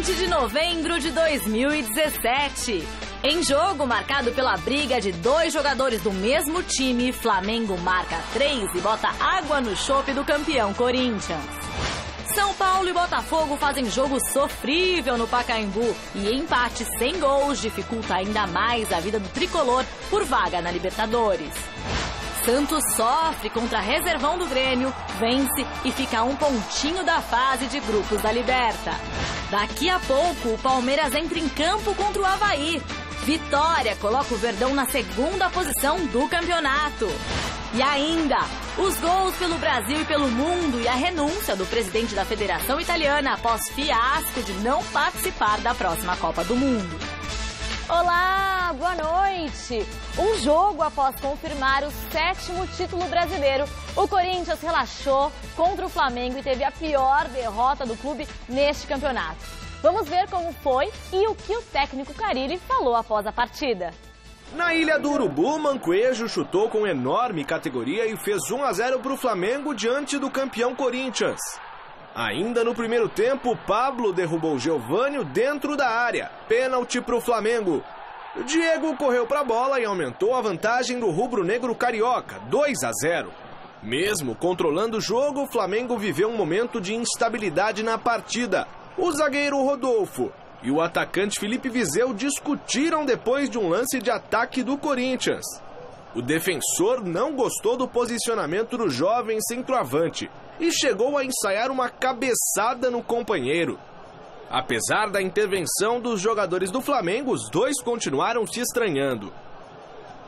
20 de novembro de 2017. Em jogo marcado pela briga de dois jogadores do mesmo time, Flamengo marca 3 e bota água no chope do campeão Corinthians. São Paulo e Botafogo fazem jogo sofrível no Pacaembu e empate sem gols dificulta ainda mais a vida do tricolor por vaga na Libertadores. Santos sofre contra a reservão do Grêmio, vence e fica a um pontinho da fase de grupos da Liberta. Daqui a pouco, o Palmeiras entra em campo contra o Avaí. Vitória coloca o Verdão na segunda posição do campeonato. E ainda, os gols pelo Brasil e pelo mundo e a renúncia do presidente da Federação Italiana após fiasco de não participar da próxima Copa do Mundo. Olá, boa noite! Um jogo após confirmar o 7º título brasileiro, o Corinthians relaxou contra o Flamengo e teve a pior derrota do clube neste campeonato. Vamos ver como foi e o que o técnico Carille falou após a partida. Na Ilha do Urubu, Mancoejo chutou com enorme categoria e fez 1-0 para o Flamengo diante do campeão Corinthians. Ainda no primeiro tempo, Pablo derrubou Geovânio dentro da área. Pênalti para o Flamengo. Diego correu para a bola e aumentou a vantagem do rubro-negro carioca, 2-0. Mesmo controlando o jogo, o Flamengo viveu um momento de instabilidade na partida. O zagueiro Rodolfo e o atacante Felipe Viseu discutiram depois de um lance de ataque do Corinthians. O defensor não gostou do posicionamento do jovem centroavante e chegou a ensaiar uma cabeçada no companheiro. Apesar da intervenção dos jogadores do Flamengo, os dois continuaram se estranhando.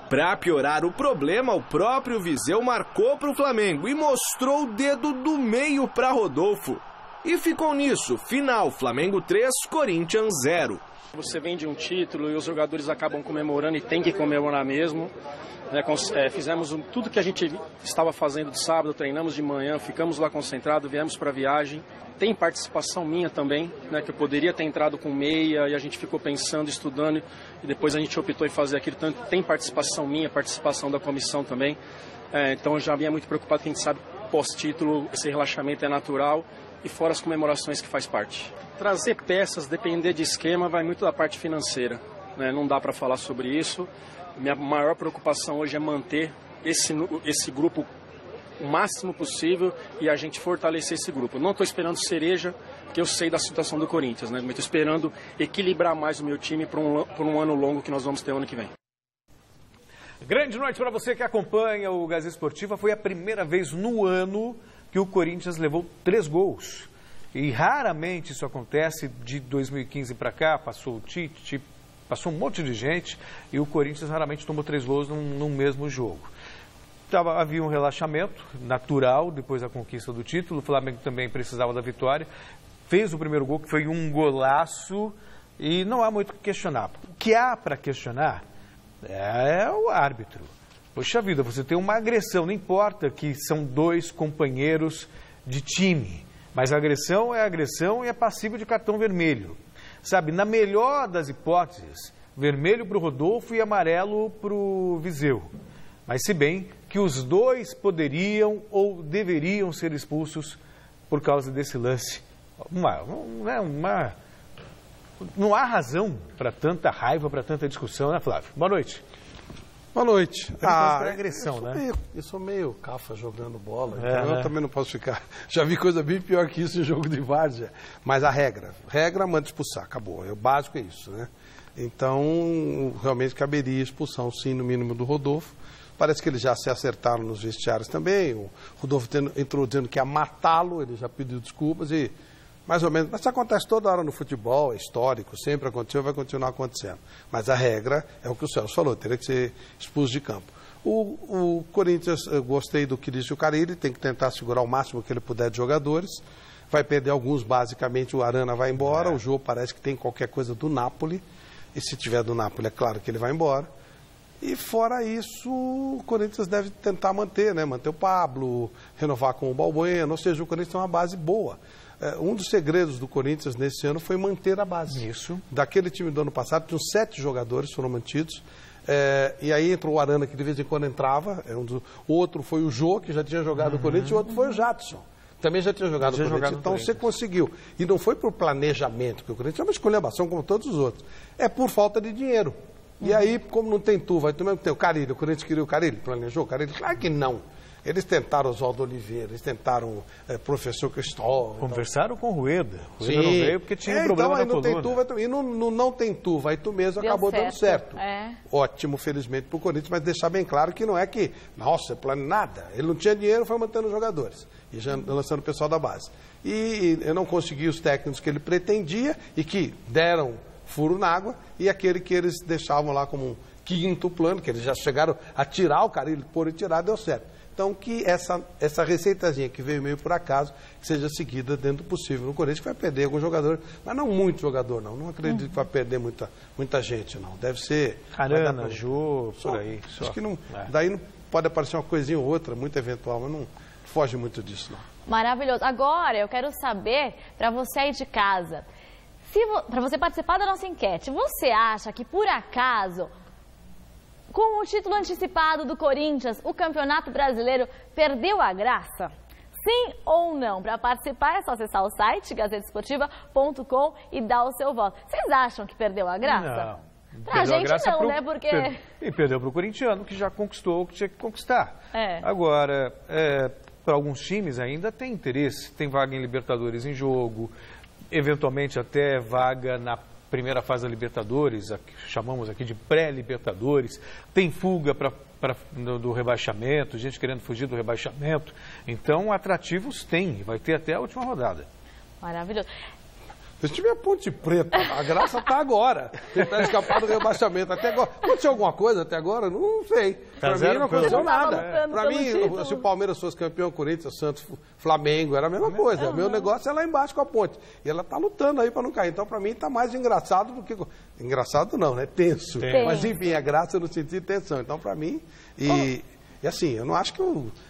Para piorar o problema, o próprio Viseu marcou para o Flamengo e mostrou o dedo do meio para Rodolfo. E ficou nisso, final, Flamengo 3, Corinthians 0. Você vem de um título e os jogadores acabam comemorando e tem que comemorar mesmo. Fizemos tudo que a gente estava fazendo de sábado, treinamos de manhã, ficamos lá concentrados, viemos para a viagem. Tem participação minha também, que eu poderia ter entrado com meia e a gente ficou pensando, estudando e depois a gente optou em fazer aquilo. Tem participação minha, participação da comissão também. Então eu já vinha muito preocupado, que a gente sabe, pós-título, esse relaxamento é natural e fora as comemorações que faz parte. Trazer peças, depender de esquema, vai muito da parte financeira. Não dá para falar sobre isso. Minha maior preocupação hoje é manter esse grupo o máximo possível e a gente fortalecer esse grupo. Não estou esperando cereja, porque eu sei da situação do Corinthians, mas estou esperando equilibrar mais o meu time por um ano longo que nós vamos ter ano que vem. Grande noite para você que acompanha o Gazeta Esportiva. Foi a primeira vez no ano que o Corinthians levou 3 gols. E raramente isso acontece. De 2015 para cá, passou o Tite, passou um monte de gente e o Corinthians raramente tomou 3 gols num mesmo jogo. Havia um relaxamento natural depois da conquista do título. O Flamengo também precisava da vitória. Fez o primeiro gol, que foi um golaço, e não há muito o que questionar. O que há para questionar é o árbitro. Poxa vida, você tem uma agressão, não importa que são 2 companheiros de time, mas a agressão é passível de cartão vermelho. Sabe, na melhor das hipóteses, vermelho para o Rodolfo e amarelo para o Viseu. Mas se bem que os 2 poderiam ou deveriam ser expulsos por causa desse lance. Não há razão para tanta raiva, para tanta discussão, né, Flávio? Boa noite. Boa noite. É agressão, eu sou meio cafa jogando bola, então eu também não posso ficar. Já vi coisa bem pior que isso em jogo de várzea. Mas a regra manda expulsar, acabou. O básico é isso, né? Então, realmente caberia expulsão, sim, no mínimo do Rodolfo. Parece que eles já se acertaram nos vestiários também. O Rodolfo entrou dizendo que ia matá-lo, ele já pediu desculpas e mais ou menos. Mas isso acontece toda hora no futebol, é histórico, sempre aconteceu e vai continuar acontecendo. Mas a regra é o que o Celso falou, teria que ser expulso de campo. O Corinthians, eu gostei do que disse o Carille, tem que tentar segurar o máximo que ele puder de jogadores. Vai perder alguns, basicamente, o Arana vai embora, o Jô parece que tem qualquer coisa do Napoli. E se tiver do Napoli, é claro que ele vai embora. E fora isso, o Corinthians deve tentar manter o Pablo, renovar com o Balbuena, ou seja, o Corinthians tem uma base boa. Um dos segredos do Corinthians nesse ano foi manter a base. Isso. Daquele time do ano passado, tinham 7 jogadores foram mantidos. E aí entrou o Arana, que de vez em quando entrava. O outro foi o Jô, que já tinha jogado no Corinthians, e o outro foi o Jadson, Também já tinha jogado no Corinthians, então você conseguiu. E não foi por planejamento, que o Corinthians é uma esculhambação como todos os outros. É por falta de dinheiro. E aí, como não tem tu, vai tu mesmo ter o Carille. O Corinthians queria o Carille, planejou o Carille? Claro que não. Eles tentaram Oswaldo Oliveira, eles tentaram professor Cristóvão. Conversaram com o Rueda. O Rueda não veio porque tinha um problema na coluna. E no não tem tu, vai tu mesmo, acabou dando certo. Ótimo, felizmente, para o Corinthians, mas deixar bem claro que não é que, nossa, plano nada. Ele não tinha dinheiro, foi mantendo os jogadores e já lançando o pessoal da base. E eu não consegui os técnicos que ele pretendia e que deram furo na água, e aquele que eles deixavam lá como um quinto plano, que eles já chegaram a tirar o Carille, pôr e tirar, deu certo. Então, que essa receitazinha que veio meio por acaso, que seja seguida dentro do possível. No Corinthians vai perder algum jogador, mas não muito jogador, não. Não acredito que vai perder muita gente, não. Deve ser... Arana, Jô, por aí. Acho que não... Daí não pode aparecer uma coisinha ou outra, muito eventual, mas não foge muito disso, não. Maravilhoso. Agora, eu quero saber, para você aí de casa, para você participar da nossa enquete, você acha que, por acaso... Com o título antecipado do Corinthians, o Campeonato Brasileiro perdeu a graça? Sim ou não? Para participar é só acessar o site gazetesportiva.com e dar o seu voto. Vocês acham que perdeu a graça? Não. Pra gente não, né? Porque... E perdeu para o corintiano, que já conquistou o que tinha que conquistar. Agora, para alguns times ainda tem interesse. Tem vaga em Libertadores em jogo, eventualmente até vaga na primeira fase da Libertadores, chamamos aqui de pré-Libertadores, tem fuga do rebaixamento, gente querendo fugir do rebaixamento, então atrativos tem, vai ter até a última rodada. Maravilhoso. Esse time é Ponte Preta, a graça está agora, tentar escapar do rebaixamento até agora. Aconteceu alguma coisa até agora? Não sei. Para mim não aconteceu nada. Para mim, se o Palmeiras fosse campeão, Corinthians, Santos, Flamengo, era a mesma coisa. O meu negócio é lá embaixo com a Ponte. E ela está lutando aí para não cair. Então, para mim, está mais engraçado do que... Engraçado não, né? Tenso. Mas, enfim, a graça no sentido de tensão. Então, para mim... E assim, eu não acho que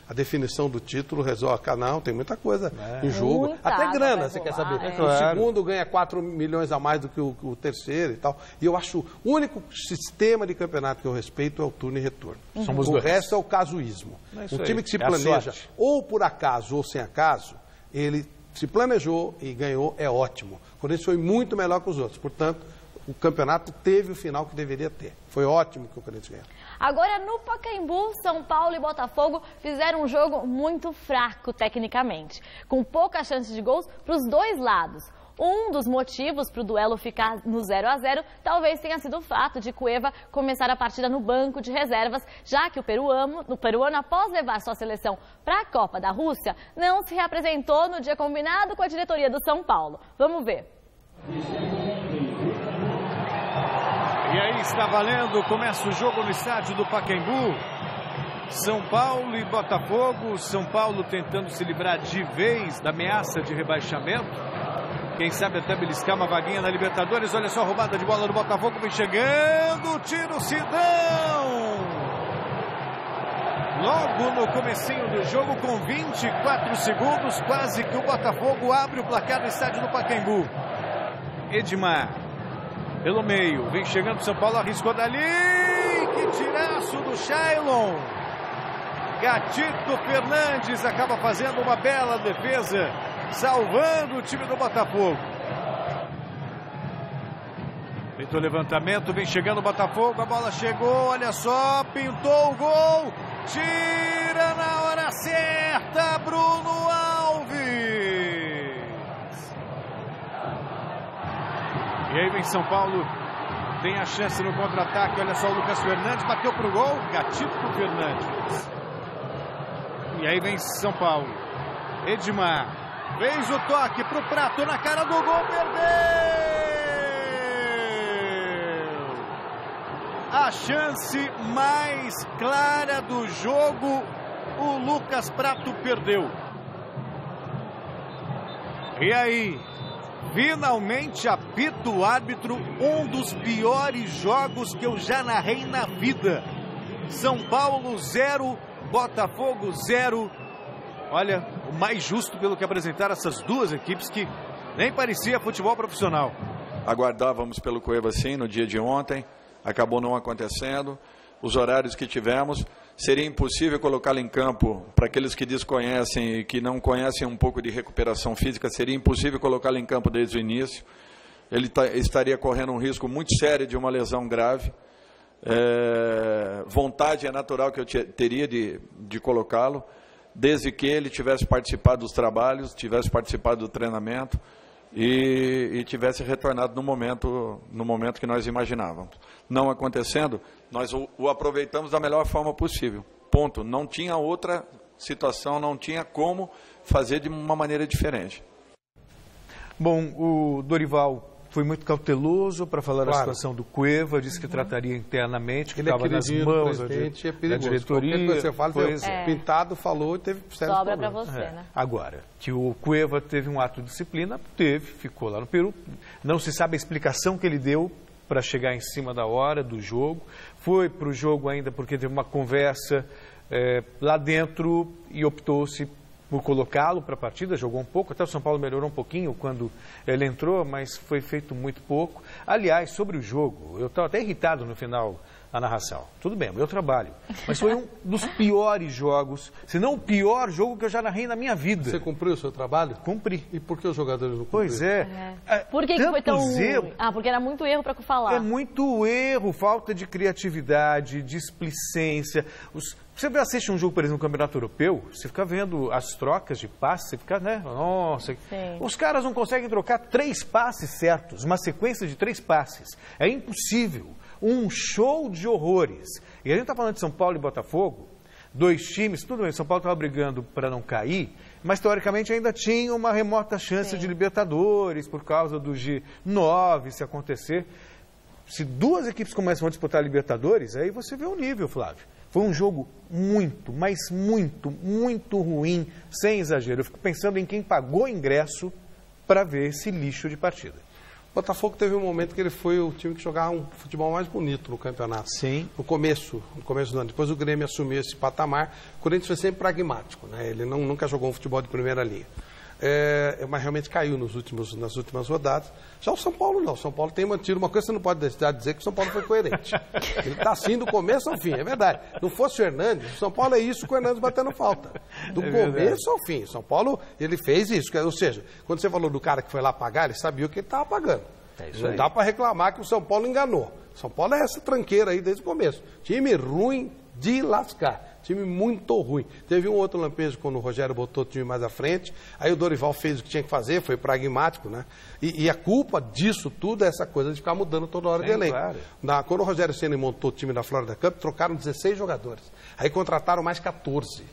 a definição do título resolve. Não, tem muita coisa em jogo. Muita até grana, você quer saber. Claro. O segundo ganha 4 milhões a mais do que o terceiro e tal. E eu acho o único sistema de campeonato que eu respeito é o turno e retorno. O resto é o casuísmo. Um time que se planeja, ou por acaso ou sem acaso, ele se planejou e ganhou, é ótimo. O Corinthians foi muito melhor que os outros. Portanto, o campeonato teve o final que deveria ter. Foi ótimo que o Corinthians ganhou. Agora, no Pacaembu, São Paulo e Botafogo fizeram um jogo muito fraco tecnicamente, com poucas chances de gols para os dois lados. Um dos motivos para o duelo ficar no 0-0 talvez tenha sido o fato de Cueva começar a partida no banco de reservas, já que o peruano, após levar sua seleção para a Copa da Rússia, não se reapresentou no dia combinado com a diretoria do São Paulo. Vamos ver. E aí está valendo, começa o jogo no estádio do Pacaembu. São Paulo e Botafogo. São Paulo tentando se livrar de vez da ameaça de rebaixamento. Quem sabe até beliscar uma vaguinha na Libertadores. Olha só a roubada de bola do Botafogo. Vem chegando, tiro Sidão. Logo no comecinho do jogo, com 24 segundos, quase que o Botafogo abre o placar no estádio do Pacaembu. Edmar. Pelo meio, vem chegando o São Paulo, arriscou dali, que tiraço do Shailon. Gatito Fernandes acaba fazendo uma bela defesa, salvando o time do Botafogo. Feito o levantamento, vem chegando o Botafogo, a bola chegou, olha só, pintou o gol, tira na hora certa, Bruno Alves. E aí vem São Paulo, tem a chance no contra-ataque, olha só o Lucas Fernandes, bateu pro gol, Gatito Fernandes. E aí vem São Paulo, Edmar, fez o toque pro Prato na cara do gol, perdeu! A chance mais clara do jogo, o Lucas Prato perdeu. E aí? Finalmente apita o árbitro, um dos piores jogos que eu já narrei na vida. São Paulo 0, Botafogo 0. Olha, o mais justo pelo que apresentaram essas duas equipes que nem parecia futebol profissional. Aguardávamos pelo Cueva sim no dia de ontem, acabou não acontecendo. Os horários que tivemos, seria impossível colocá-lo em campo, para aqueles que desconhecem e que não conhecem um pouco de recuperação física, seria impossível colocá-lo em campo desde o início. Ele estaria correndo um risco muito sério de uma lesão grave. Vontade é natural que eu teria de colocá-lo, desde que ele tivesse participado dos trabalhos, tivesse participado do treinamento e tivesse retornado no momento que nós imaginávamos. Não acontecendo, nós o aproveitamos da melhor forma possível. Ponto. Não tinha outra situação, não tinha como fazer de uma maneira diferente. Bom, o Dorival foi muito cauteloso para falar da situação do Cueva, disse que trataria internamente, que estava nas mãos da diretoria. Qualquer coisa que você fala, Pintado falou e teve sério sobra para você, né? Agora, que o Cueva teve um ato de disciplina, ficou lá no Peru. Não se sabe a explicação que ele deu para chegar em cima da hora do jogo. Foi para o jogo ainda porque teve uma conversa lá dentro e optou-se por colocá-lo para a partida, jogou um pouco, até o São Paulo melhorou um pouquinho quando ele entrou, mas foi feito muito pouco. Aliás, sobre o jogo, eu estava até irritado no final da narração. Tudo bem, é o meu trabalho, mas foi um dos piores jogos, se não o pior jogo que eu já narrei na minha vida. Você cumpriu o seu trabalho? Cumpri. E por que os jogadores não cumpriram? Pois é. Por que foi tão ruim? Porque era muito erro para falar. É muito erro, falta de criatividade, displicência. Você assiste um jogo, por exemplo, no Campeonato Europeu, você fica vendo as trocas de passes, você fica, né? Nossa, sim. Os caras não conseguem trocar 3 passes certos, uma sequência de 3 passes. É impossível. Um show de horrores. E a gente está falando de São Paulo e Botafogo, 2 times, tudo bem, São Paulo estava brigando para não cair, mas teoricamente ainda tinha uma remota chance de Libertadores, por causa do G9, se acontecer. Se 2 equipes começam a disputar a Libertadores, aí você vê o nível, Flávio. Foi um jogo muito, mas muito, muito ruim, sem exagero. Eu fico pensando em quem pagou ingresso para ver esse lixo de partida. O Botafogo teve um momento que ele foi o time que jogava um futebol mais bonito no campeonato. Sim. No começo do ano. Depois o Grêmio assumiu esse patamar. O Corinthians foi sempre pragmático, né? Ele nunca jogou um futebol de primeira linha. Mas realmente caiu nas últimas rodadas. Já o São Paulo não. O São Paulo tem mantido uma coisa, você não pode deixar de dizer que o São Paulo foi coerente. Ele está assim do começo ao fim, é verdade. Não fosse o Hernandes, o São Paulo é isso com o Hernandes batendo falta. Do começo ao fim. O São Paulo, ele fez isso. Ou seja, quando você falou do cara que foi lá pagar, ele sabia o que ele estava pagando. Não dá para reclamar que o São Paulo enganou. O São Paulo é essa tranqueira aí desde o começo. Time ruim de lascar. Time muito ruim. Teve um outro lampejo quando o Rogério botou o time mais à frente. Aí o Dorival fez o que tinha que fazer, foi pragmático, né? E a culpa disso tudo é essa coisa de ficar mudando toda hora de elenco. Claro. Quando o Rogério Ceni montou o time da Florida Cup, trocaram 16 jogadores. Aí contrataram mais 14.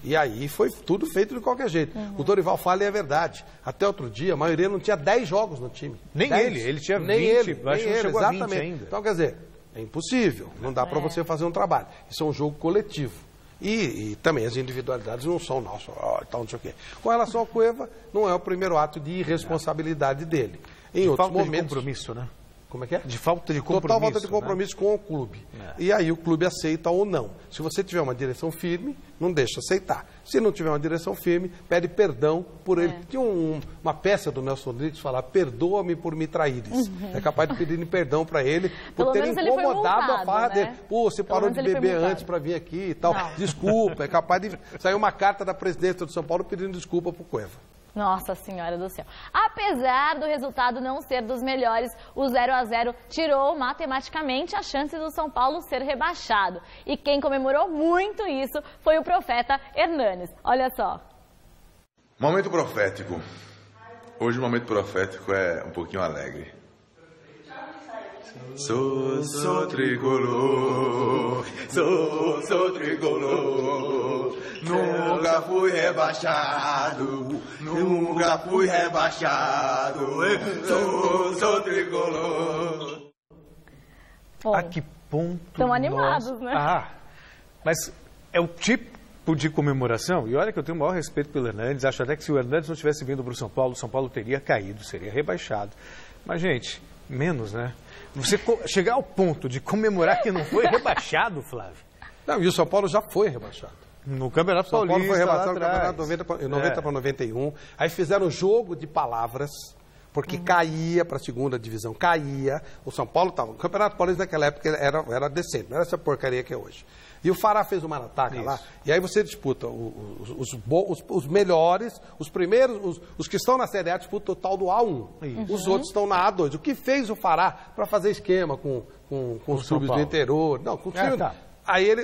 E aí foi tudo feito de qualquer jeito. O Dorival fala e é verdade. Até outro dia, a maioria não tinha 10 jogos no time. Nem 10. Ele tinha 20. Nem ele, chegou exatamente. A 20 ainda. Então, quer dizer, é impossível. Não dá para você fazer um trabalho. Isso é um jogo coletivo. E também as individualidades não são nossas, não sei o quê. Com relação ao Cueva, não é o primeiro ato de irresponsabilidade dele. Em outros momentos, de compromisso, né? Como é que é? De falta de compromisso. Total falta de compromisso, né? Com o clube. E aí o clube aceita ou não. Se você tiver uma direção firme, não deixa aceitar. Se não tiver uma direção firme, pede perdão por ele. Tinha uma peça do Nelson Rodrigues que fala, perdoa-me por me traíres. É capaz de pedir perdão para ele por ter incomodado a farra dele. Pô, você parou de beber antes para vir aqui e tal. Não. Desculpa. É capaz de sair uma carta da presidência do São Paulo pedindo desculpa pro Cueva. Nossa Senhora do Céu. Apesar do resultado não ser dos melhores, o 0-0 tirou matematicamente a chance do São Paulo ser rebaixado. E quem comemorou muito isso foi o profeta Hernanes. Olha só. Momento profético. Hoje o momento profético é um pouquinho alegre. Sou tricolor, sou tricolor. Nunca fui rebaixado, sou tricolor. A que ponto? Estão animados, né? Mas é o tipo de comemoração, e olha que eu tenho o maior respeito pelo Hernandes, acho até que se o Hernandes não tivesse vindo para o São Paulo teria caído, seria rebaixado. Mas, gente, menos, né? Você chegar ao ponto de comemorar que não foi rebaixado, Flávio. Não, e o São Paulo já foi rebaixado. No Campeonato Paulista. São Paulo foi rebaixado no Campeonato 90 para 91. Aí fizeram um jogo de palavras. porque caía para a segunda divisão, caía. O São Paulo estava... O Campeonato Paulista naquela época era decente, não era essa porcaria que é hoje. E o Fará fez uma ataca lá, e aí você disputa os melhores, os primeiros, os que estão na Série A disputam o tal do A1. Os outros estão na A2. O que fez o Fará para fazer esquema com os clubes do interior? Não, com os times... Aí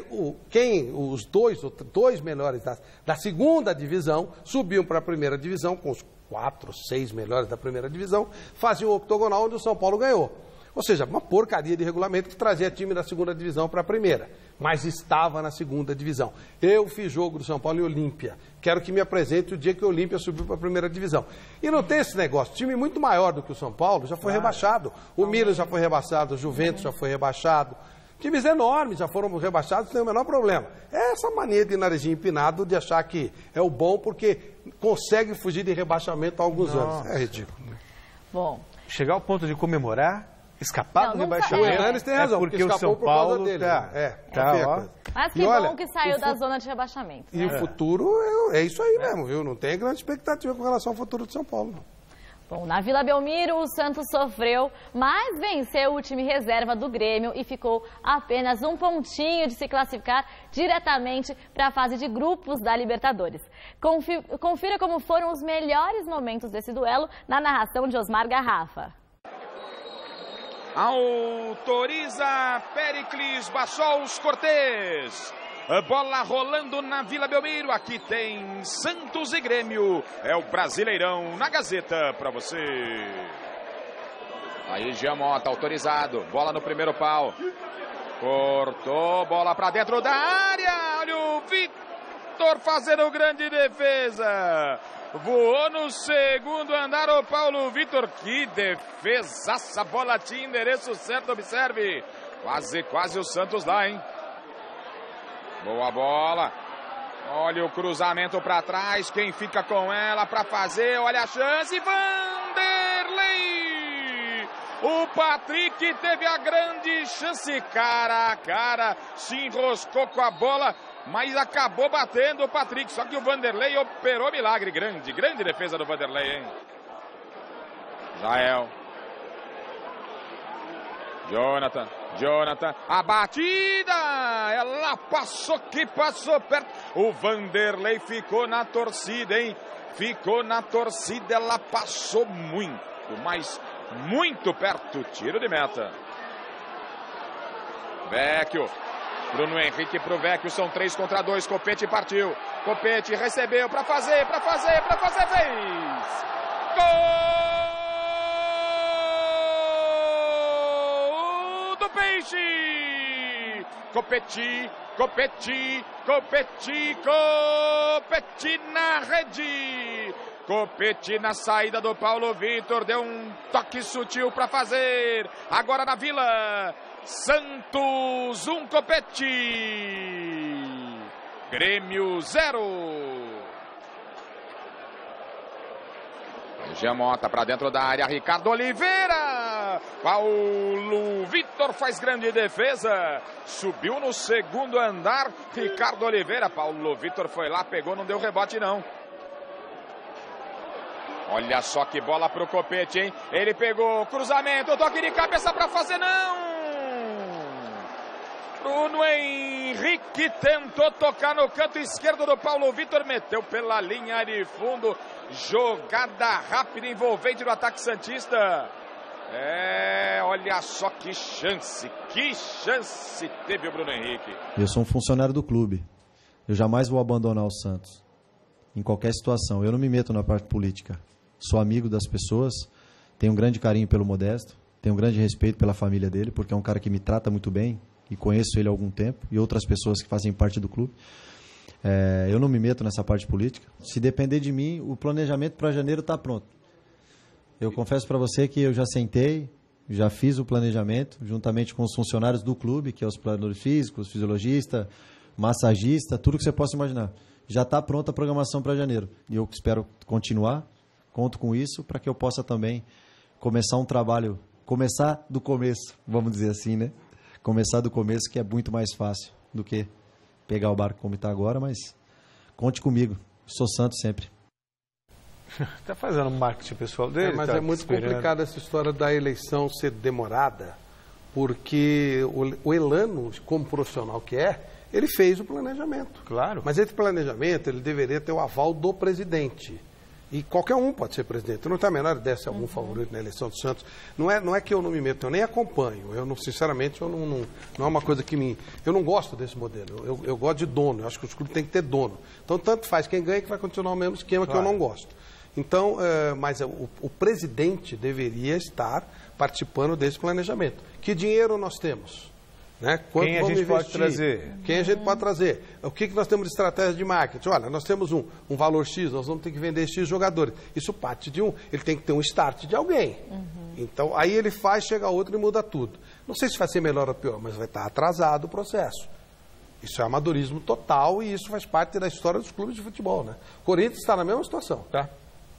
os dois melhores da segunda divisão subiam para a primeira divisão, com os 4, 6 melhores da primeira divisão, faziam o octogonal onde o São Paulo ganhou. Ou seja, uma porcaria de regulamento que trazia time da segunda divisão para a primeira, mas estava na segunda divisão. Eu fiz jogo do São Paulo em Olímpia. Quero que me apresente o dia que o Olímpia subiu para a primeira divisão. E não tem esse negócio. Time muito maior do que o São Paulo já foi rebaixado. O Milan já foi rebaixado, o Juventus já foi rebaixado. Times enormes já foram rebaixados sem o menor problema. É essa mania de narizinho empinado de achar que é o bom porque consegue fugir de rebaixamento há alguns anos. É ridículo. Bom. Chegar ao ponto de comemorar, escapar do rebaixamento. O Hernanes tem razão, porque o São Paulo dele. Mas que bom que saiu da zona de rebaixamento. E o futuro é isso aí mesmo, viu? Não tem grande expectativa com relação ao futuro do São Paulo, não. Bom, na Vila Belmiro, o Santos sofreu, mas venceu o time reserva do Grêmio e ficou apenas um pontinho de se classificar diretamente para a fase de grupos da Libertadores. Confira como foram os melhores momentos desse duelo na narração de Osmar Garrafa. Autoriza Péricles Bassols Cortez. A bola rolando na Vila Belmiro. Aqui tem Santos e Grêmio. É o Brasileirão na Gazeta para você. Aí Jean Mota, autorizado. Bola no primeiro pau. Cortou, bola para dentro da área. Olha o Vitor fazendo grande defesa. Voou no segundo andar o Paulo Vitor. Que defesa. Essa bola tinha endereço certo, observe. Quase o Santos lá, hein? Boa bola. Olha o cruzamento para trás. Quem fica com ela para fazer? Olha a chance. Vanderlei. O Patrick teve a grande chance. Cara a cara. Se enroscou com a bola, mas acabou batendo o Patrick. Só que o Vanderlei operou milagre. Grande defesa do Vanderlei, hein? Jael. Jonathan, a batida, ela passou perto, o Vanderlei ficou na torcida, hein? Ficou na torcida, ela passou muito, mas muito perto, tiro de meta. Vecchio, Bruno Henrique pro Vecchio, são 3 contra 2, Copete partiu, Copete recebeu para fazer, fez! Gol! Peixe! Copete na rede! Copete na saída do Paulo Vitor, deu um toque sutil para fazer. Agora na Vila, Santos 1, Copete. Grêmio 0. Jean Mota para dentro da área, Ricardo Oliveira. Paulo Vitor faz grande defesa. Subiu no segundo andar, Ricardo Oliveira. Paulo Vitor foi lá, pegou, não deu rebote não. Olha só que bola pro Copete, hein? Ele pegou, cruzamento, toque de cabeça para fazer, não! Bruno Henrique tentou tocar no canto esquerdo do Paulo Vitor, meteu pela linha de fundo. Jogada rápida, envolvente do ataque santista. Olha só que chance teve o Bruno Henrique. Eu sou um funcionário do clube. Eu jamais vou abandonar o Santos. Em qualquer situação. Eu não me meto na parte política. Sou amigo das pessoas, tenho um grande carinho pelo Modesto, tenho um grande respeito pela família dele, porque é um cara que me trata muito bem e conheço ele há algum tempo, e outras pessoas que fazem parte do clube. Eu não me meto nessa parte política. Se depender de mim, o planejamento para janeiro está pronto. Eu confesso para você que eu já sentei, já fiz o planejamento, juntamente com os funcionários do clube, que é os preparadores físicos, fisiologista, massagista, tudo que você possa imaginar. Já está pronta a programação para janeiro. E eu espero continuar, conto com isso, para que eu possa também começar um trabalho, começar do começo, vamos dizer assim, né? Começar do começo, que é muito mais fácil do que pegar o barco como está agora, mas conte comigo. Sou Santos sempre. Está fazendo um marketing pessoal dele. Mas tá é muito complicado essa história da eleição ser demorada, porque o Elano, como profissional que é, ele fez o planejamento. Claro. Mas esse planejamento, ele deveria ter o aval do presidente. E qualquer um pode ser presidente. Não tem a menor ideia se é algum favorito na eleição do Santos. Não é que eu não me meto, eu nem acompanho. Sinceramente, não é uma coisa que me... Eu não gosto desse modelo. Eu gosto de dono. Eu acho que os clubes têm que ter dono. Então, tanto faz quem ganha que vai continuar o mesmo esquema, claro, que eu não gosto. Então, mas o presidente deveria estar participando desse planejamento. Que dinheiro nós temos? Né? Quem a gente pode trazer? Quem a gente pode trazer? O que nós temos de estratégia de marketing? Olha, nós temos um valor X, nós vamos ter que vender X jogadores. Isso parte de ele tem que ter um start de alguém. Então, aí ele chega outro e muda tudo. Não sei se vai ser melhor ou pior, mas vai estar atrasado o processo. Isso é amadorismo total e isso faz parte da história dos clubes de futebol, né? O Corinthians está na mesma situação. Tá.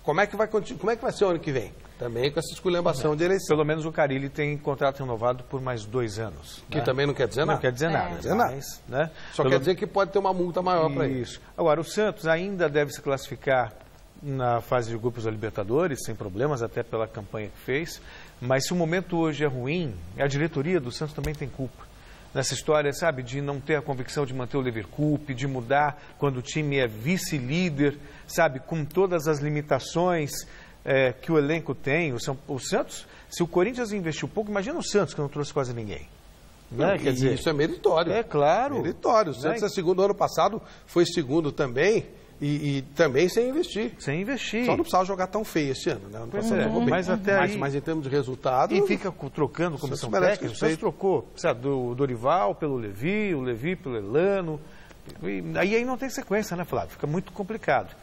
Como é que vai ser o ano que vem? Também com essa esculhambação de eleição. Pelo menos o Carille tem contrato renovado por mais 2 anos. Que também não quer dizer nada. Não quer dizer nada. Não quer dizer nada. Mas, né? Só quer dizer que pode ter uma multa maior para ele. Isso. Agora, o Santos ainda deve se classificar na fase de grupos da Libertadores, sem problemas, até pela campanha que fez. Mas se o momento hoje é ruim, a diretoria do Santos também tem culpa. Nessa história, sabe, de não ter a convicção de manter o Leverkusen, de mudar quando o time é vice-líder, sabe, com todas as limitações que o elenco tem. O Santos, se o Corinthians investiu pouco, imagina o Santos, que não trouxe quase ninguém. Né? Quer dizer, isso é meritório. É claro. Meritório. O Santos é segundo, ano passado foi segundo também, e também sem investir. Sem investir. Só não precisava jogar tão feio esse ano, né? Ano passado jogou bem. Mas até aí... Mas em termos de resultado... E fica trocando comissão técnica. O Santos trocou, sabe, do Dorival pelo Levi, o Levi pelo Elano. Aí não tem sequência, né, Flávio? Fica muito complicado.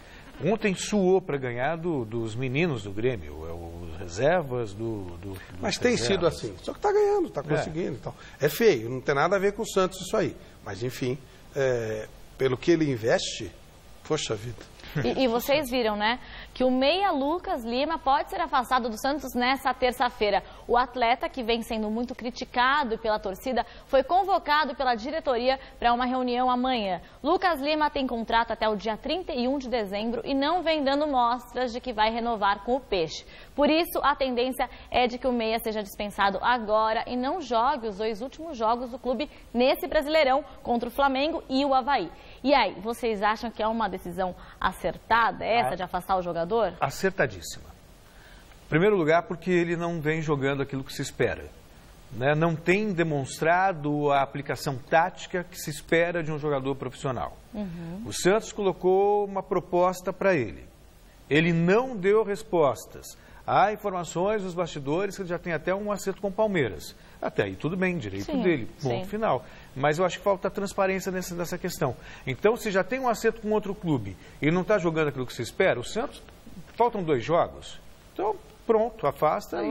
Ontem suou para ganhar dos meninos do Grêmio, os reservas Mas tem sido assim. Só que está ganhando, está conseguindo. Então. É feio, não tem nada a ver com o Santos isso aí. Mas, enfim, pelo que ele investe... Poxa vida. E vocês viram, né, que o meia Lucas Lima pode ser afastado do Santos nessa terça-feira. O atleta, que vem sendo muito criticado pela torcida, foi convocado pela diretoria para uma reunião amanhã. Lucas Lima tem contrato até o dia 31 de dezembro e não vem dando mostras de que vai renovar com o Peixe. Por isso, a tendência é de que o meia seja dispensado agora e não jogue os 2 últimos jogos do clube nesse Brasileirão contra o Flamengo e o Avaí. E aí, vocês acham que é uma decisão acertada essa de afastar o jogador? Acertadíssima. Em primeiro lugar, porque ele não vem jogando aquilo que se espera. Né? Não tem demonstrado a aplicação tática que se espera de um jogador profissional. O Santos colocou uma proposta para ele. Ele não deu respostas. Há informações nos bastidores que ele já tem até um acerto com o Palmeiras. Até aí tudo bem, direito dele, ponto final. Mas eu acho que falta transparência nessa questão. Então, se já tem um acerto com outro clube e não está jogando aquilo que se espera, o Santos, faltam 2 jogos. Então, pronto, afasta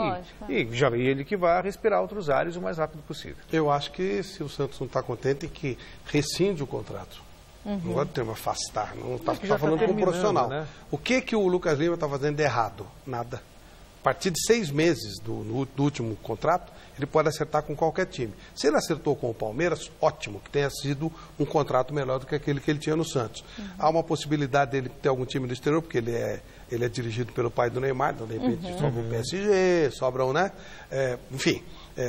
e já ele que vai respirar outros ares o mais rápido possível. Eu acho que se o Santos não está contente, que rescinde o contrato. Não pode ter uma afastar, não está falando com o profissional. Né? O que o Lucas Lima está fazendo de errado? Nada. A partir de 6 meses do último contrato, ele pode acertar com qualquer time. Se ele acertou com o Palmeiras, ótimo, que tenha sido um contrato melhor do que aquele que ele tinha no Santos. Há uma possibilidade dele ter algum time do exterior, porque ele é dirigido pelo pai do Neymar, então de repente sobra o PSG, sobra né? Enfim.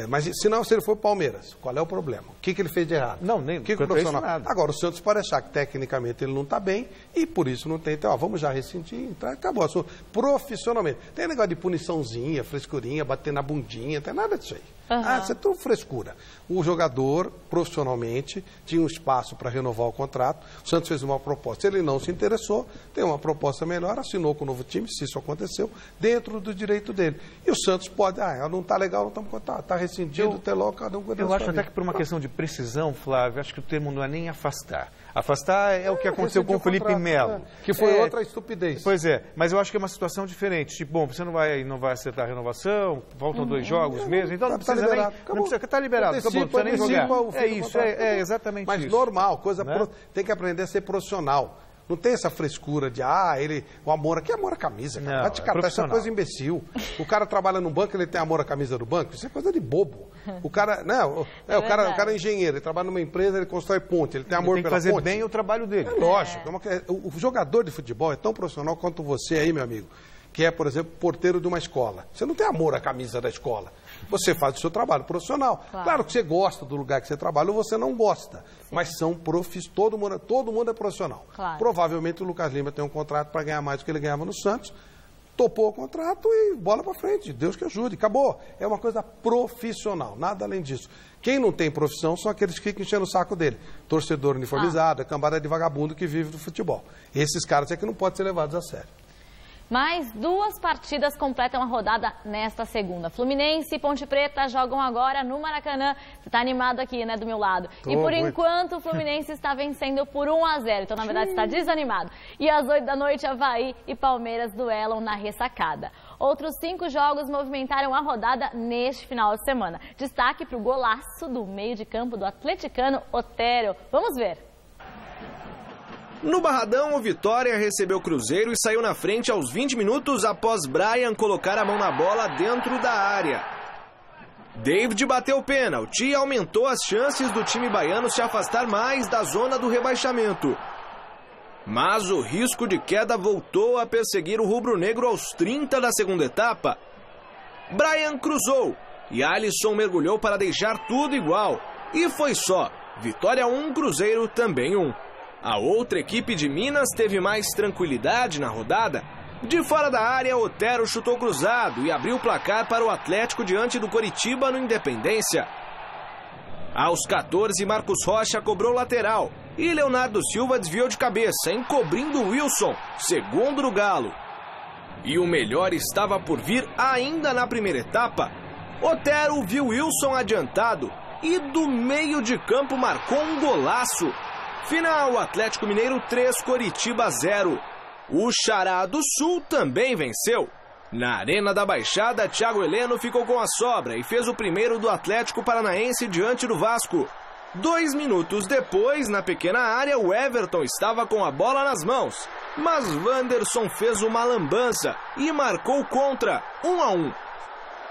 Mas se ele for Palmeiras, qual é o problema? O que ele fez de errado? Não, nem o profissional. Nada. Agora, o Santos pode achar que tecnicamente ele não está bem e por isso não tem. Então, vamos já ressentir, então acabou. Profissionalmente. Tem negócio de puniçãozinha, frescurinha, bater na bundinha, não tem nada disso aí. Isso é tudo frescura. O jogador, profissionalmente, tinha um espaço para renovar o contrato. O Santos fez uma proposta. Ele não se interessou, tem uma proposta melhor, assinou com o novo time, se isso aconteceu, dentro do direito dele. E o Santos pode, não está legal, não estamos contando, está rescindido, cada um cuida. Eu acho até que por uma questão de precisão, Flávio, acho que o termo não é nem afastar. Afastar é o que aconteceu com o Felipe Melo. Que foi outra estupidez. Pois é, mas eu acho que é uma situação diferente. Tipo, bom, você não vai acertar a renovação, faltam 2 jogos mesmo, então não precisa nem... Não precisa, está liberado, acabou, não precisa nem jogar. É isso, é exatamente mas isso. Mas normal, tem que aprender a ser profissional. Não tem essa frescura de, o amor aqui é amor à camisa, cara. Vai te catar, isso é coisa imbecil. O cara trabalha no banco, ele tem amor à camisa do banco, isso é coisa de bobo. O cara, o cara é engenheiro, ele trabalha numa empresa, ele constrói ponte, ele tem amor pela ponte. Tem que fazer bem o trabalho dele. É lógico. O jogador de futebol é tão profissional quanto você aí, meu amigo, que é, por exemplo, porteiro de uma escola. Você não tem amor à camisa da escola. Você faz o seu trabalho profissional. Claro que você gosta do lugar que você trabalha ou você não gosta. Sim. Mas são todo mundo é profissional. Claro. Provavelmente o Lucas Lima tem um contrato para ganhar mais do que ele ganhava no Santos. Topou o contrato e bola para frente. Deus que ajude. Acabou. É uma coisa profissional. Nada além disso. Quem não tem profissão são aqueles que ficam enchendo o saco dele. Torcedor uniformizado, é cambada de vagabundo que vive do futebol. Esses caras é que não podem ser levados a sério. Mais 2 partidas completam a rodada nesta segunda. Fluminense e Ponte Preta jogam agora no Maracanã. Você está animado aqui, né, do meu lado. E por enquanto o Fluminense está vencendo por 1-0. Então, na verdade, está desanimado. E às 8 da noite, Avaí e Palmeiras duelam na ressacada. Outros 5 jogos movimentaram a rodada neste final de semana. Destaque para o golaço do meio de campo do atleticano Otero. Vamos ver. No Barradão, o Vitória recebeu o Cruzeiro e saiu na frente aos 20 minutos após Brian colocar a mão na bola dentro da área. David bateu o pênalti e aumentou as chances do time baiano se afastar mais da zona do rebaixamento. Mas o risco de queda voltou a perseguir o rubro-negro aos 30 da segunda etapa. Brian cruzou e Alisson mergulhou para deixar tudo igual. E foi só. Vitória 1, Cruzeiro também 1. A outra equipe de Minas teve mais tranquilidade na rodada. De fora da área, Otero chutou cruzado e abriu o placar para o Atlético diante do Coritiba no Independência. Aos 14, Marcos Rocha cobrou lateral e Leonardo Silva desviou de cabeça, encobrindo Wilson, segundo do Galo. E o melhor estava por vir ainda na primeira etapa. Otero viu Wilson adiantado e do meio de campo marcou um golaço. Final, Atlético Mineiro 3, Coritiba 0. O Xará do Sul também venceu. Na Arena da Baixada, Thiago Heleno ficou com a sobra e fez o primeiro do Atlético Paranaense diante do Vasco. 2 minutos depois, na pequena área, o Everton estava com a bola nas mãos. Mas Wanderson fez uma lambança e marcou contra, 1-1.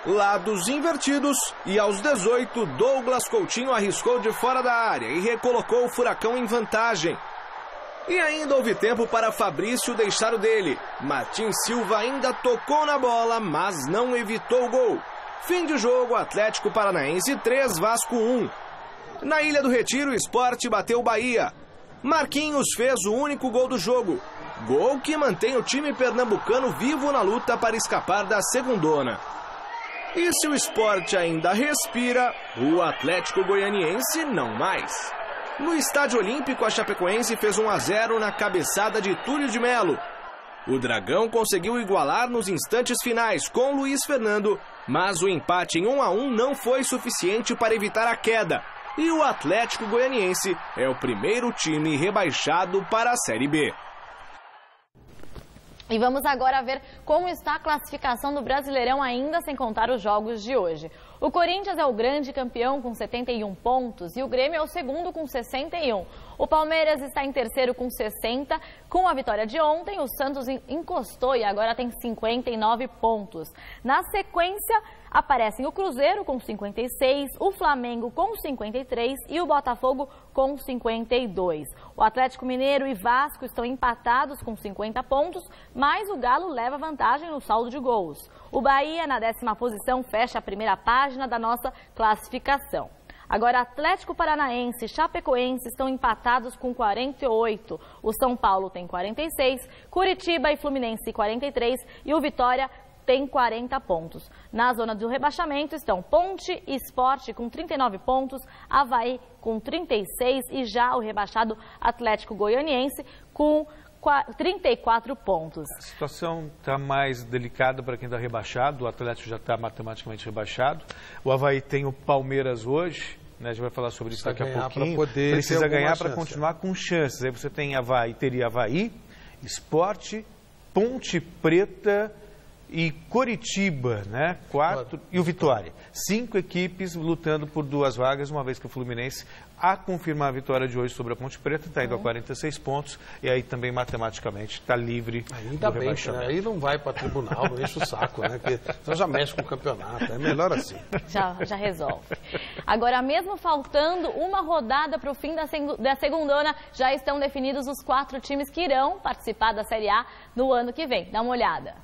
Lados invertidos e aos 18, Douglas Coutinho arriscou de fora da área e recolocou o Furacão em vantagem. E ainda houve tempo para Fabrício deixar o dele. Martins Silva ainda tocou na bola, mas não evitou o gol. Fim de jogo, Atlético Paranaense 3, Vasco 1. Na Ilha do Retiro, o Sport bateu o Bahia. Marquinhos fez o único gol do jogo. Gol que mantém o time pernambucano vivo na luta para escapar da segundona. E se o Sport ainda respira, o Atlético Goianiense não mais. No Estádio Olímpico, a Chapecoense fez 1-0 na cabeçada de Túlio de Melo. O Dragão conseguiu igualar nos instantes finais com Luiz Fernando, mas o empate em 1-1 não foi suficiente para evitar a queda. E o Atlético Goianiense é o primeiro time rebaixado para a Série B. E vamos agora ver como está a classificação do Brasileirão, ainda sem contar os jogos de hoje. O Corinthians é o grande campeão com 71 pontos e o Grêmio é o segundo com 61. O Palmeiras está em terceiro com 60. Com a vitória de ontem, o Santos encostou e agora tem 59 pontos. Na sequência, aparecem o Cruzeiro com 56, o Flamengo com 53 e o Botafogo com 52. O Atlético Mineiro e Vasco estão empatados com 50 pontos, mas o Galo leva vantagem no saldo de gols. O Bahia, na 10ª posição, fecha a primeira página da nossa classificação. Agora, Atlético Paranaense e Chapecoense estão empatados com 48. O São Paulo tem 46, Curitiba e Fluminense 43 e o Vitória tem 40 pontos. Na zona do rebaixamento estão Ponte e Sport com 39 pontos, Avaí com 36 e já o rebaixado Atlético Goianiense com 34 pontos. A situação está mais delicada para quem está rebaixado, o Atlético já está matematicamente rebaixado. O Avaí tem o Palmeiras hoje, né? A gente vai falar sobre isso daqui a pouquinho. Precisa ganhar para continuar com chances. Aí você tem teria Avaí, Sport, Ponte Preta e Coritiba, né? 4 e o Vitória. 5 equipes lutando por 2 vagas, uma vez que o Fluminense, a confirmar a vitória de hoje sobre a Ponte Preta, está indo a 46 pontos e aí também matematicamente está livre ainda do bem, rebaixamento. Aí não vai para tribunal, não enche o saco, né? Porque então já mexe com o campeonato, é melhor assim. Já resolve. Agora, mesmo faltando uma rodada para o fim da segundona, já estão definidos os 4 times que irão participar da Série A no ano que vem. Dá uma olhada.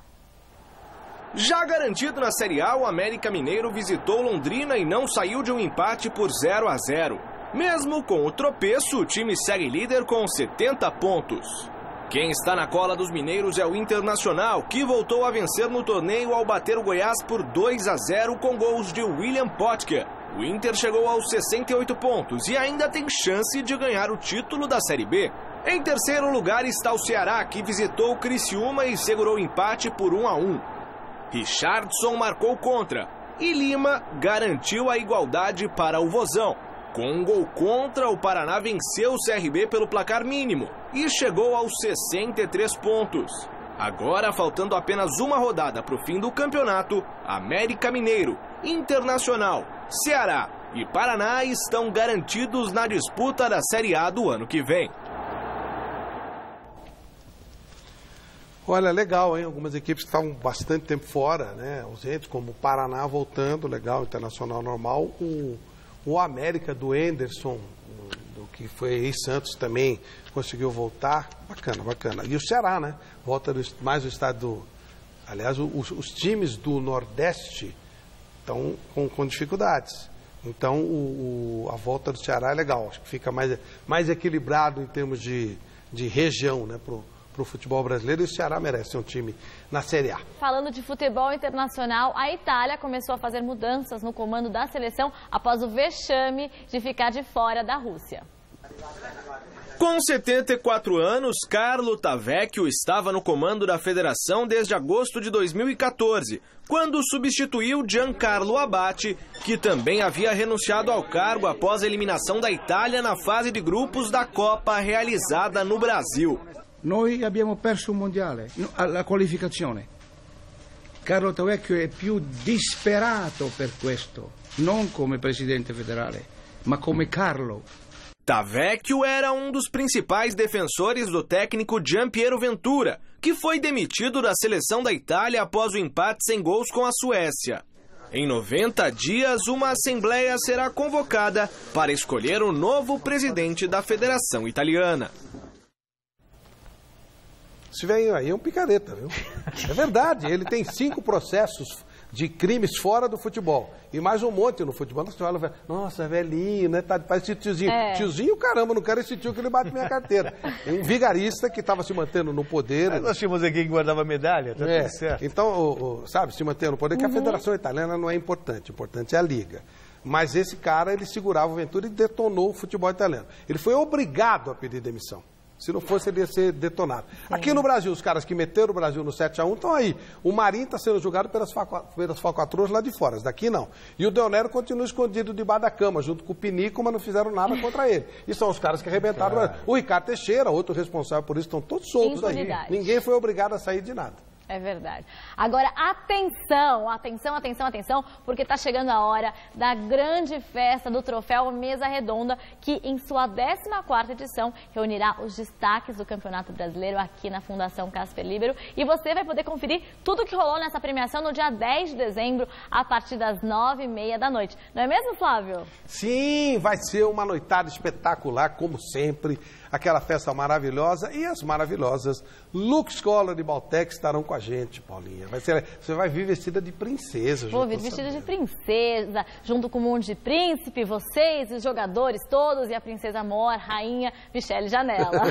Já garantido na Série A, o América Mineiro visitou Londrina e não saiu de um empate por 0-0. Mesmo com o tropeço, o time segue líder com 70 pontos. Quem está na cola dos mineiros é o Internacional, que voltou a vencer no torneio ao bater o Goiás por 2-0 com gols de William Potker. O Inter chegou aos 68 pontos e ainda tem chance de ganhar o título da Série B. Em terceiro lugar está o Ceará, que visitou o Criciúma e segurou o empate por 1-1. Richardson marcou contra e Lima garantiu a igualdade para o Vozão. Com um gol contra, o Paraná venceu o CRB pelo placar mínimo e chegou aos 63 pontos. Agora, faltando apenas uma rodada para o fim do campeonato, América Mineiro, Internacional, Ceará e Paraná estão garantidos na disputa da Série A do ano que vem. Olha, legal, hein? Algumas equipes que estavam bastante tempo fora, né? Ausentes, como o Paraná voltando, legal, Internacional normal. O América do Anderson, do que foi ex-Santos, também conseguiu voltar. Bacana, bacana. E o Ceará, né? Volta mais o estado. Aliás, os times do Nordeste estão com dificuldades. Então, a volta do Ceará é legal. Acho que fica mais equilibrado em termos de região, né? Para o futebol brasileiro, e o Ceará merece um time na Série A. Falando de futebol internacional, a Itália começou a fazer mudanças no comando da seleção após o vexame de ficar de fora da Rússia. Com 74 anos, Carlo Tavecchio estava no comando da federação desde agosto de 2014, quando substituiu Giancarlo Abate, que também havia renunciado ao cargo após a eliminação da Itália na fase de grupos da Copa realizada no Brasil. Noi abbiamo perso un mondiale, la qualificazione. Carlo Tavecchio è più disperato per questo, non come presidente federale, ma come Carlo. Tavecchio era um dos principais defensores do técnico Gianpiero Ventura, que foi demitido da seleção da Itália após o empate sem gols com a Suécia. Em 90 dias, uma assembleia será convocada para escolher o novo presidente da Federação Italiana. Esse velho aí é um picareta, viu? É verdade, ele tem 5 processos de crimes fora do futebol. E mais um monte no futebol. Nossa, velhinho, né? Parece tiozinho. Tiozinho, caramba, não quero esse tio que ele bate minha carteira. É um vigarista que estava se mantendo no poder. Mas nós tínhamos aqui que guardava medalha, tá tudo certo. Então, sabe, se manter no poder, que a Federação Italiana não é importante. O importante é a Liga. Mas esse cara, ele segurava o Ventura e detonou o futebol italiano. Ele foi obrigado a pedir demissão. Se não fosse, ele ia ser detonado. Sim. Aqui no Brasil, os caras que meteram o Brasil no 7-1 estão aí. O Marinho está sendo julgado pelas falcatruas lá de fora. Esse daqui não. E o Del Nero continua escondido debaixo da cama, junto com o Pinico, mas não fizeram nada contra ele. E são os caras que arrebentaram o Brasil. O Ricardo Teixeira, outro responsável por isso, estão todos soltos aí. Ninguém foi obrigado a sair de nada. É verdade. Agora, atenção, atenção, atenção, atenção, porque está chegando a hora da grande festa do Troféu Mesa Redonda, que em sua 14ª edição reunirá os destaques do Campeonato Brasileiro aqui na Fundação Casper Libero. E você vai poder conferir tudo que rolou nessa premiação no dia 10 de dezembro, a partir das 9h30 da noite. Não é mesmo, Flávio? Sim, vai ser uma noitada espetacular, como sempre. Aquela festa maravilhosa e as maravilhosas Lux Collor e Baltec estarão com a gente, Paulinha. Você vai vir vestida de princesa. Vou vir vestida de princesa, junto com um monte de príncipe, vocês, os jogadores todos e a princesa Mor, rainha Michele Janela.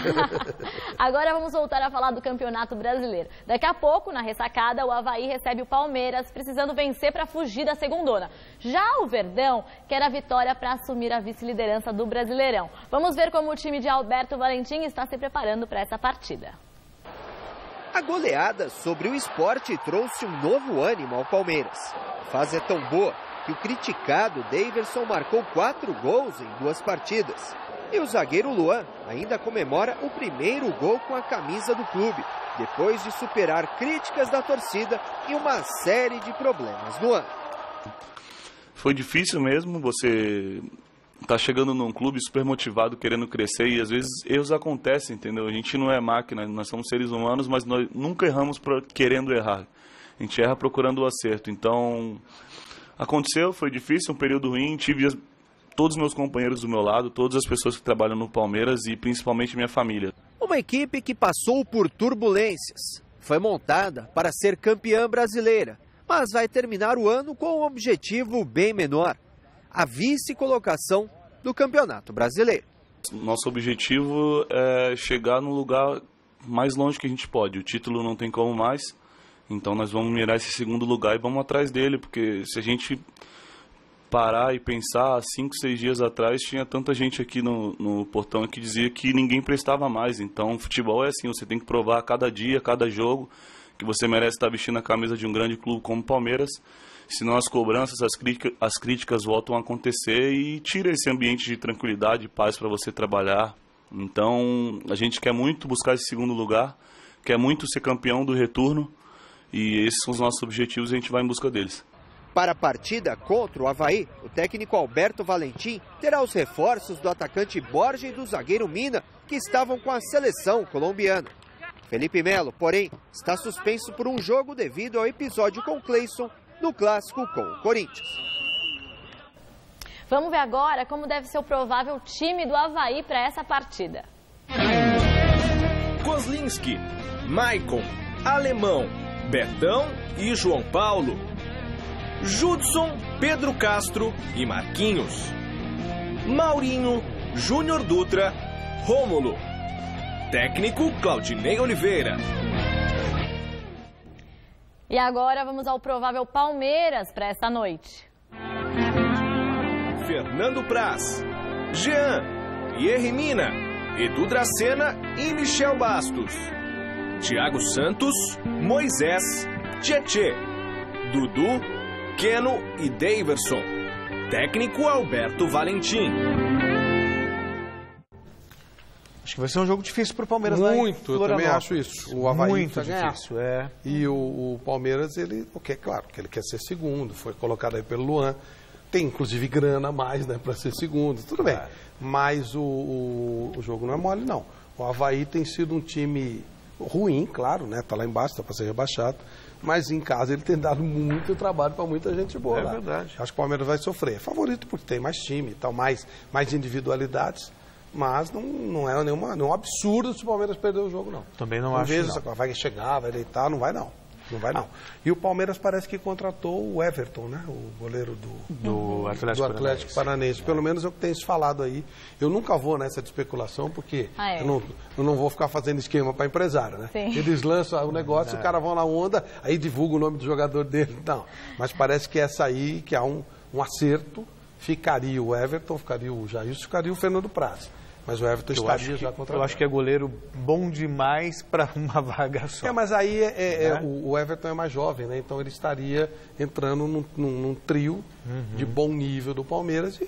Agora vamos voltar a falar do Campeonato Brasileiro. Daqui a pouco, na ressacada, o Avaí recebe o Palmeiras, precisando vencer para fugir da segundona. Já o Verdão quer a vitória para assumir a vice-liderança do Brasileirão. Vamos ver como o time de Alberto Valentim está se preparando para essa partida. A goleada sobre o Sport trouxe um novo ânimo ao Palmeiras. A fase é tão boa que o criticado Daverson marcou 4 gols em 2 partidas. E o zagueiro Luan ainda comemora o primeiro gol com a camisa do clube, depois de superar críticas da torcida e uma série de problemas no ano. Foi difícil mesmo, você tá chegando num clube super motivado, querendo crescer, e às vezes erros acontecem, entendeu? A gente não é máquina, nós somos seres humanos, mas nós nunca erramos querendo errar. A gente erra procurando o acerto. Então, aconteceu, foi difícil, um período ruim, tive todos os meus companheiros do meu lado, todas as pessoas que trabalham no Palmeiras e principalmente minha família. Uma equipe que passou por turbulências. Foi montada para ser campeã brasileira, mas vai terminar o ano com um objetivo bem menor: a vice-colocação do Campeonato Brasileiro. Nosso objetivo é chegar no lugar mais longe que a gente pode. O título não tem como mais, então nós vamos mirar esse segundo lugar e vamos atrás dele, porque se a gente parar e pensar, 5, 6 dias atrás tinha tanta gente aqui no portão que dizia que ninguém prestava mais. Então futebol é assim, você tem que provar a cada dia, cada jogo, que você merece estar vestindo a camisa de um grande clube como o Palmeiras, senão as cobranças, as críticas voltam a acontecer e tira esse ambiente de tranquilidade e paz para você trabalhar. Então a gente quer muito buscar esse segundo lugar, quer muito ser campeão do retorno, e esses são os nossos objetivos e a gente vai em busca deles. Para a partida contra o Avaí, o técnico Alberto Valentim terá os reforços do atacante Borja e do zagueiro Mina, que estavam com a seleção colombiana. Felipe Melo, porém, está suspenso por um jogo devido ao episódio com Cleison no clássico com o Corinthians. Vamos ver agora como deve ser o provável time do Avaí para essa partida. Kozlinski, Maicon, Alemão, Betão e João Paulo. Judson, Pedro Castro e Marquinhos. Maurinho, Júnior Dutra, Rômulo. Técnico Claudinei Oliveira. E agora vamos ao provável Palmeiras para esta noite. Fernando Praz, Jean, Thierry Mina, Edu Dracena e Michel Bastos. Thiago Santos, Moisés, Tietê, Dudu, Keno e Daverson. Técnico Alberto Valentim. Acho que vai ser um jogo difícil para o Palmeiras. Muito, eu também acho isso. O Avaí muito difícil, é. E o Palmeiras, porque é claro que ele quer ser segundo, foi colocado aí pelo Luan. Tem inclusive grana a mais, né, para ser segundo, tudo bem. Mas o jogo não é mole, não. O Avaí tem sido um time ruim, claro, né? Tá lá embaixo, tá para ser rebaixado. Mas em casa ele tem dado muito trabalho para muita gente boa. É verdade. Acho que o Palmeiras vai sofrer. É favorito porque tem mais time e tal, mais individualidades. Mas não é nenhum absurdo se o Palmeiras perder o jogo, não. Também não acho, não. Vai chegar, vai deitar, não vai não. Não vai não. E o Palmeiras parece que contratou o Everton, né? O goleiro do Atlético Paranaense. Pelo menos é o que tem se falado aí. Eu nunca vou nessa de especulação, porque eu não vou ficar fazendo esquema para empresário, né? Sim. Eles lançam o negócio, o cara vão na onda, aí divulga o nome do jogador dele. Não. Mas parece que essa aí, que há um acerto, ficaria o Everton, ficaria o Jailson, ficaria o Fernando Praz. Mas o Everton estaria já contratado. Eu acho que é goleiro bom demais para uma vaga só. Mas aí o Everton é mais jovem, né? Então ele estaria entrando num trio de bom nível do Palmeiras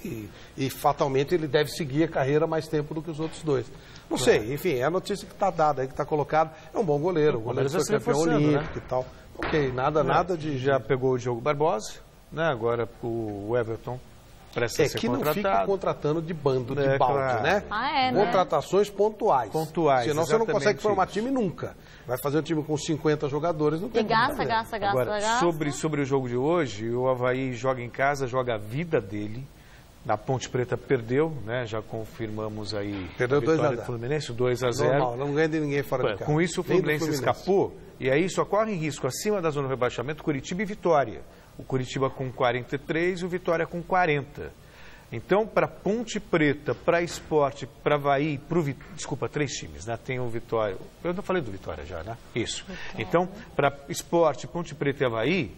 e fatalmente ele deve seguir a carreira mais tempo do que os outros dois. Não sei, enfim, é a notícia que está dada aí, que está colocada. É um bom goleiro, o goleiro foi campeão olímpico, né? E tal. Ok, nada de... Já pegou o Diogo Barbosa, né? Agora o Everton... que não fica contratando de bando, de balde, claro, né? Contratações pontuais. Senão você não consegue formar time nunca. Vai fazer um time com 50 jogadores, não tem gasta. Agora, sobre o jogo de hoje, o Avaí joga em casa, joga a vida dele. Na Ponte Preta perdeu, né? Já confirmamos aí. Perdeu 2-0. Do Fluminense, 2-0. Normal, não ganha de ninguém fora de casa. Com isso o Fluminense escapou. E aí só corre em risco, acima da zona de rebaixamento, Curitiba e Vitória. O Curitiba com 43 e o Vitória com 40. Então, para Ponte Preta, para Sport, para Avaí, desculpa, 3 times, né? Tem o Vitória. Eu não falei do Vitória já, né? Isso. Então, para Sport, Ponte Preta e Avaí,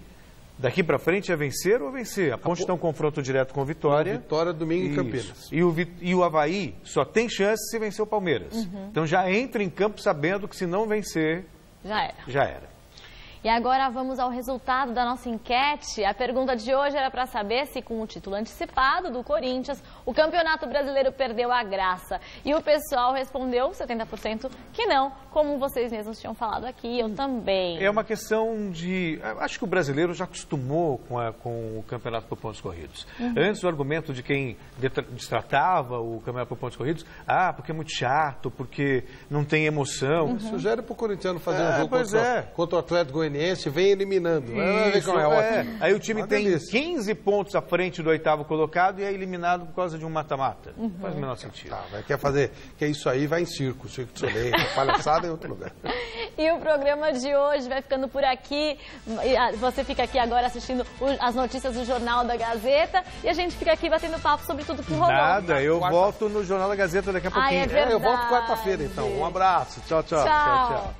daqui para frente é vencer ou vencer. A Ponte tem um confronto direto com o Vitória. Vitória domingo em Campinas. E o Avaí só tem chance se vencer o Palmeiras. Então já entra em campo sabendo que se não vencer, já era. Já era. E agora vamos ao resultado da nossa enquete. A pergunta de hoje era para saber se com o título antecipado do Corinthians, o Campeonato Brasileiro perdeu a graça. E o pessoal respondeu, 70%, que não, como vocês mesmos tinham falado aqui, eu também. É uma questão de... Acho que o brasileiro já acostumou com o Campeonato por pontos corridos. Antes, o argumento de quem destratava o Campeonato por pontos corridos, porque é muito chato, porque não tem emoção. Sugere para o corintiano fazer um jogo contra o Atlético Goianiense, vem eliminando. Isso, Aí o time tem 15 pontos à frente do 8º colocado e é eliminado por causa de um mata-mata. Faz o menor sentido. Quer isso aí, vai em circo de Soleil, palhaçada em outro lugar. E o programa de hoje vai ficando por aqui. Você fica aqui agora assistindo as notícias do Jornal da Gazeta e a gente fica aqui batendo papo sobre tudo que rolou. Nada, eu volto no Jornal da Gazeta daqui a pouquinho. É verdade. Eu volto quarta-feira, então. Um abraço. Tchau, tchau. Tchau.